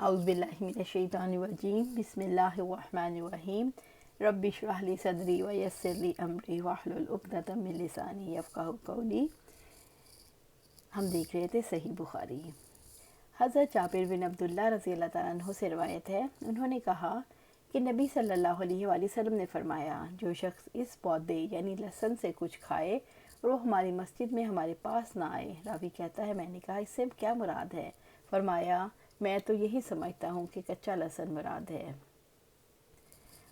اعوذ باللہ من الشیطان الرجیم بسم اللہ الرحمن الرحیم رب اشرح لی صدری ویسر لی امری واحلل عقدۃ من لسانی یفقہوا قولی۔ ہم دیکھ رہے تھے صحیح بخاری۔ حضرت جابر بن عبداللہ رضی اللہ تعالیٰ عنہ سے روایت ہے، انہوں نے کہا کہ نبی صلی اللہ علیہ وآلہ وسلم نے فرمایا، جو شخص اس پودے یعنی لہسن سے کچھ کھائے اور وہ ہماری مسجد میں ہمارے پاس نہ آئے۔ راوی کہتا ہے، میں نے کہا اس سے کیا مراد ہے؟ فرمایا، میں تو یہی سمجھتا ہوں کہ کچا لہسن مراد ہے۔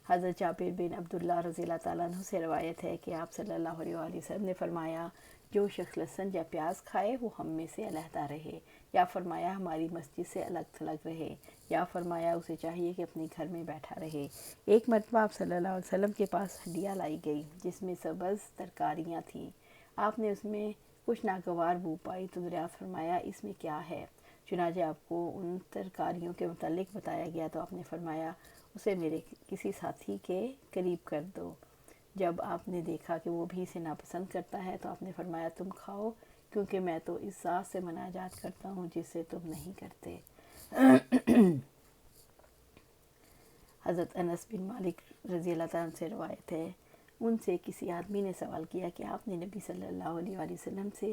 حضرت جابر بن عبداللہ رضی اللہ تعالیٰ عنہ سے روایت ہے کہ آپ صلی اللہ علیہ وآلہ وسلم نے فرمایا، جو شخص لہسن یا پیاز کھائے وہ ہم میں سے علیحدہ رہے، یا فرمایا ہماری مسجد سے الگ تھلگ رہے، یا فرمایا اسے چاہیے کہ اپنے گھر میں بیٹھا رہے۔ ایک مرتبہ آپ صلی اللہ علیہ وسلم کے پاس ہنڈیا لائی گئی جس میں سبز ترکاریاں تھیں۔ آپ نے اس میں کچھ ناگوار بو پائی تو دریافت فرمایا، اس میں کیا ہے؟ چنانچہ آپ کو ان ترکاریوں کے متعلق بتایا گیا تو آپ نے فرمایا، اسے میرے کسی ساتھی کے قریب کر دو۔ جب آپ نے دیکھا کہ وہ بھی اسے ناپسند کرتا ہے تو آپ نے فرمایا، تم کھاؤ، کیونکہ میں تو اس ذات سے مناجات کرتا ہوں جس سے تم نہیں کرتے۔ حضرت انس بن مالک رضی اللہ تعالیٰ عنہ سے روایت ہے، ان سے کسی آدمی نے سوال کیا کہ آپ نے نبی صلی اللہ علیہ وآلہ وسلم سے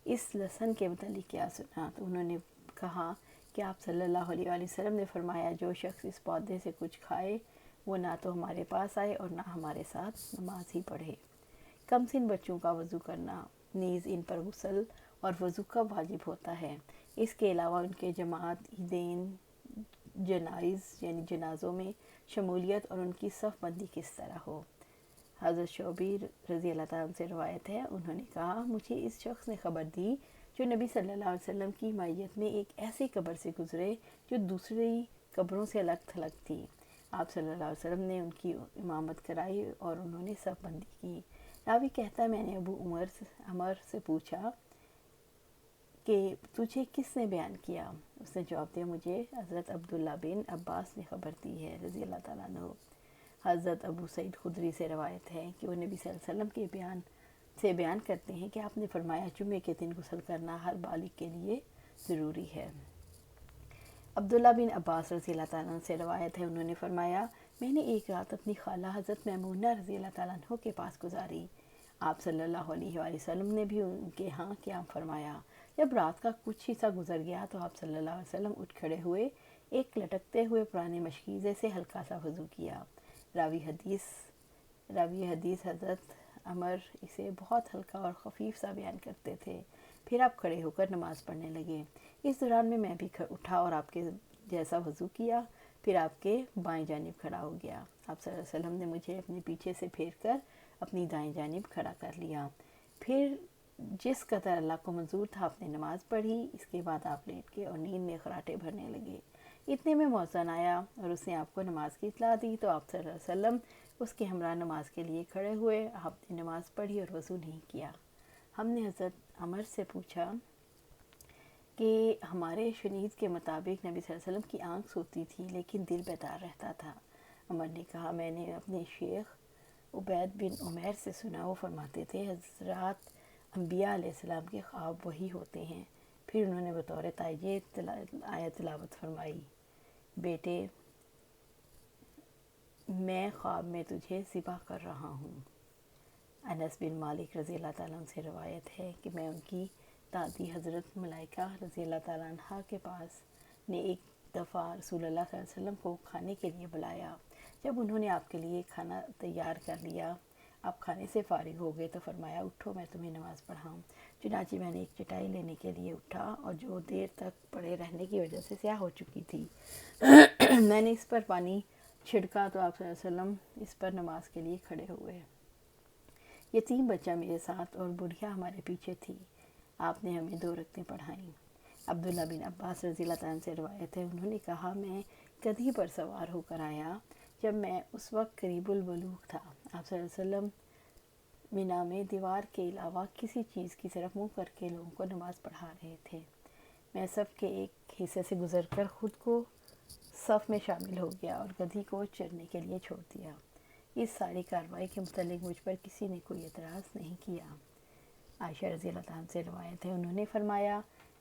اس لہسن کے متعلق کیا سنا؟ تو انہوں نے کہا کہ آپ صلی اللہ علیہ وآلہ وسلم نے فرمایا، جو شخص اس پودے سے کچھ کھائے وہ نہ تو ہمارے پاس آئے اور نہ ہمارے ساتھ نماز ہی پڑھے۔ کم سن بچوں کا وضو کرنا، نیز ان پر غسل اور وضو کب واجب ہوتا ہے؟ اس کے علاوہ ان کے جماعت، عیدین، جنائز یعنی جنازوں میں شمولیت اور ان کی صف بندی کس طرح ہو۔ حضرت شعبی رضی اللہ تعالیٰ عنہ سے روایت ہے، انہوں نے کہا، مجھے اس شخص نے خبر دی جو نبی صلی اللہ علیہ وسلم کی معیت میں ایک ایسی قبر سے گزرے جو دوسری قبروں سے الگ تھلگ تھی۔ آپ صلی اللہ علیہ وسلم نے ان کی امامت کرائی اور انہوں نے صف بندی کی۔ راوی کہتا ہے، میں نے ابو عمر سے پوچھا کہ تجھے کس نے بیان کیا؟ اس نے جواب دیا، مجھے حضرت عبداللہ بن عباس نے خبر دی ہے رضی اللہ تعالیٰ عنہ۔ حضرت ابو سعید خدری سے روایت ہے کہ وہ نبی صلی اللہ علیہ وسلم کے بیان کرتے ہیں کہ آپ نے فرمایا، جمعے کے دن غسل کرنا ہر بالغ کے لیے ضروری ہے۔ عبداللہ بن عباس رضی اللہ تعالیٰ عنہ سے روایت ہے، انہوں نے فرمایا، میں نے ایک رات اپنی خالہ حضرت میمونہ رضی اللہ تعالیٰ عنہ کے پاس گزاری۔ آپ صلی اللہ علیہ وآلہ وسلم نے بھی ان کے ہاں قیام فرمایا۔ جب رات کا کچھ حصہ گزر گیا تو آپ صلی اللہ علیہ وسلم اٹھ کھڑے ہوئے، ایک لٹکتے ہوئے پرانے مشکیزے سے ہلکا سا وضو کیا۔ راوی حدیث حضرت عمر اسے بہت ہلکا اور خفیف سا بیان کرتے تھے۔ پھر آپ کھڑے ہو کر نماز پڑھنے لگے۔ اس دوران میں بھی اٹھا اور آپ کے جیسا وضو کیا، پھر آپ کے بائیں جانب کھڑا ہو گیا۔ آپ صلی اللہ علیہ وسلم نے مجھے اپنے پیچھے سے پھیر کر اپنی دائیں جانب کھڑا کر لیا۔ پھر جس قدر اللہ کو منظور تھا آپ نے نماز پڑھی۔ اس کے بعد آپ لیٹ گئے اور نیند میں خراٹے بھرنے لگے۔ اتنے میں مؤذن آیا اور اس نے آپ کو نماز کی اطلاع دی تو آپ صلی اللہ علیہ وسلم اس کے ہمراہ نماز کے لیے کھڑے ہوئے۔ آپ نے نماز پڑھی اور وضو نہیں کیا۔ ہم نے حضرت عمر سے پوچھا کہ ہمارے شنید کے مطابق نبی صلی اللہ علیہ وسلم کی آنکھ سوتی تھی لیکن دل بیدار رہتا تھا۔ عمر نے کہا، میں نے اپنے شیخ عبید بن عمیر سے سنا، وہ فرماتے تھے، حضرات انبیاء علیہ السلام کے خواب وہی ہوتے ہیں۔ پھر انہوں نے بطور تائیے آیت تلاوت فرمائی، بیٹے میں خواب میں تجھے ذبح کر رہا ہوں۔ انس بن مالک رضی اللہ تعالیٰ عنہ سے روایت ہے کہ میں ان کی دادی حضرت ملائکہ رضی اللہ تعالیٰ عنہ کے پاس نے ایک دفعہ رسول اللہ صلی اللہ علیہ وسلم کو کھانے کے لیے بلایا۔ جب انہوں نے آپ کے لیے کھانا تیار کر لیا، آپ کھانے سے فارغ ہو گئے تو فرمایا، اٹھو میں تمہیں نماز پڑھاؤں۔ چنانچہ میں نے ایک چٹائی لینے کے لیے اٹھا اور جو دیر تک پڑے رہنے کی وجہ سے سیاہ ہو چکی تھی، میں نے اس پر پانی چھڑکا تو آپ صلی اللہ علیہ وسلم اس پر نماز کے لیے کھڑے ہوئے۔ یتیم بچہ میرے ساتھ اور بڑھیا ہمارے پیچھے تھی۔ آپ نے ہمیں 2 رکعتیں پڑھائیں۔ عبداللہ بن عباس رضی اللہ تعالیٰ عنہ سے روایت ہے، انہوں نے کہا، میں گدھی پر سوار ہو کر آیا جب میں اس وقت قریب البلوغ تھا۔ آپ صلی اللہ علیہ وسلم منا میں دیوار کے علاوہ کسی چیز کی طرف منہ کر کے لوگوں کو نماز پڑھا رہے تھے۔ میں صف کے ایک حصے سے گزر کر خود کو صف میں شامل ہو گیا اور گدھی کو چرنے کے لیے چھوڑ دیا۔ اس ساری کارروائی کے متعلق مجھ پر کسی نے کوئی اعتراض نہیں کیا۔ عائشہ رضی اللہ عنہا سے روایت ہے، انہوں نے فرمایا،